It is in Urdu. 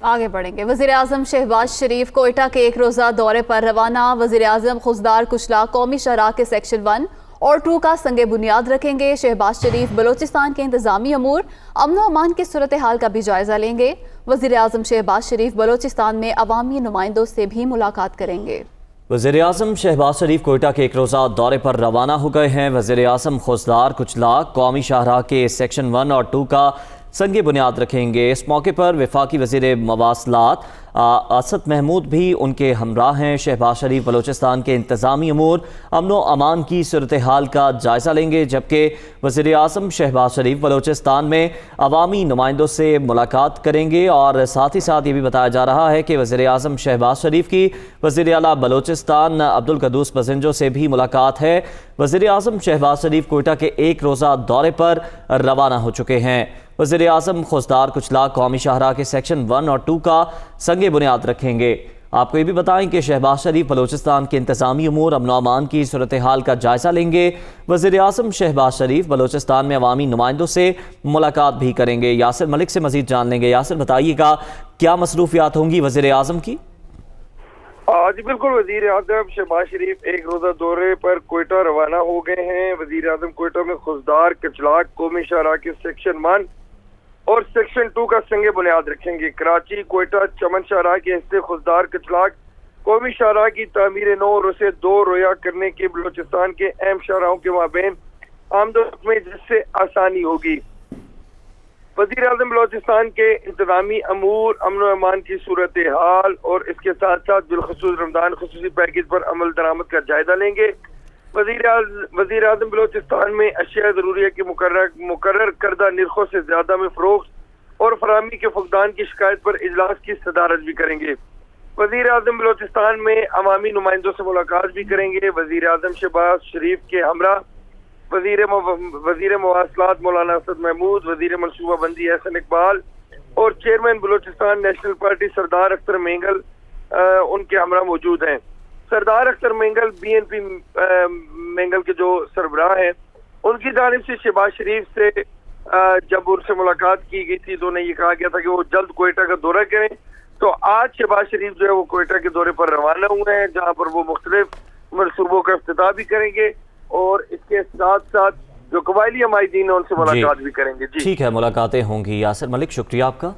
آگے بڑھیں گے۔ وزیراعظم شہباز شریف کوئٹہ کے ایک روزہ دورے پر روانہ۔ وزیراعظم خضدار کچلا قومی شاہراہ کے سیکشن 1 اور 2 کا سنگ بنیاد رکھیں گے۔ شہباز شریف بلوچستان کے انتظامی امور، امن و امان کی صورتحال کا بھی جائزہ لیں گے۔ وزیراعظم شہباز شریف بلوچستان میں عوامی نمائندوں سے بھی ملاقات کریں گے۔ وزیراعظم شہباز شریف کوئٹہ کے ایک روزہ دورے پر روانہ ہو گئے ہیں۔ وزیراعظم خضدار کچلا قومی شاہراہ کے سیکشن 1 اور 2 کا سنگ بنیاد رکھیں گے۔ اس موقع پر وفاقی وزیر مواصلات اسد محمود بھی ان کے ہمراہ ہیں۔ شہباز شریف بلوچستان کے انتظامی امور، امن و امان کی صورتحال کا جائزہ لیں گے، جبکہ وزیراعظم شہباز شریف بلوچستان میں عوامی نمائندوں سے ملاقات کریں گے۔ اور ساتھ ہی ساتھ یہ بھی بتایا جا رہا ہے کہ وزیراعظم شہباز شریف کی وزیر اعلیٰ بلوچستان عبدالقدوس پزنجو سے بھی ملاقات ہے۔ وزیراعظم شہباز شریف کوئٹہ کے ایک روزہ دورے پر روانہ ہو چکے ہیں۔ وزیراعظم خضدار کچلا قومی شاہراہ کے سیکشن 1 اور 2 کا سنگ بنیاد رکھیں گے۔ آپ کو یہ بھی بتائیں کہ شہباز شریف بلوچستان کے انتظامی امور، امن و امان کی صورتحال کا جائزہ لیں گے۔ وزیراعظم شہباز شریف بلوچستان میں عوامی نمائندوں سے ملاقات بھی کریں گے۔ یاسر ملک سے مزید جان لیں گے۔ یاسر، بتائیے گا کیا مصروفیات ہوں گی وزیراعظم کی؟ جی بالکل، وزیر اعظم شہباز شریف ایک روزہ دورے پر کوئٹہ روانہ ہو گئے ہیں۔ وزیر اعظم کوئٹہ میں خضدار کچلا قومی شاہراہ کے سیکشن 1 اور سیکشن 2 کا سنگ بنیاد رکھیں گے۔ کراچی کوئٹہ چمن شاہراہ کے حصے خضدار کچلا قومی شاہراہ کی تعمیر نو اور اسے 2 رویا کرنے کے بلوچستان کے اہم شاہراہوں کے مابین آمد و رفت میں جس سے آسانی ہوگی۔ وزیر اعظم بلوچستان کے انتظامی امور، امن و امان کی صورتحال اور اس کے ساتھ ساتھ بالخصوص رمضان خصوصی پیکیج پر عمل درآمد کا جائزہ لیں گے۔ وزیر اعظم بلوچستان میں اشیاء ضروریہ کی مقرر کردہ نرخوں سے زیادہ میں فروخت اور فراہمی کے فقدان کی شکایت پر اجلاس کی صدارت بھی کریں گے۔ وزیر اعظم بلوچستان میں عوامی نمائندوں سے ملاقات بھی کریں گے۔ وزیر اعظم شہباز شریف کے ہمراہ وزیر مواصلات مولانا اسد محمود، وزیر منصوبہ بندی احسن اقبال اور چیئرمین بلوچستان نیشنل پارٹی سردار اختر مینگل ان کے ہمراہ موجود ہیں۔ سردار اختر مینگل BNP مینگل کے جو سربراہ ہیں، ان کی جانب سے شہباز شریف سے جب ان سے ملاقات کی گئی تھی تو انہیں یہ کہا گیا تھا کہ وہ جلد کوئٹہ کا دورہ کریں۔ تو آج شہباز شریف جو ہے وہ کوئٹہ کے دورے پر روانہ ہوئے ہیں، جہاں پر وہ مختلف منصوبوں کا افتتاح بھی کریں گے اور اس کے ساتھ ساتھ جو قبائلی عمائدین ہیں ان سے ملاقات بھی کریں گے۔ ٹھیک ہے، ملاقاتیں ہوں گی۔ یاسر ملک، شکریہ آپ کا۔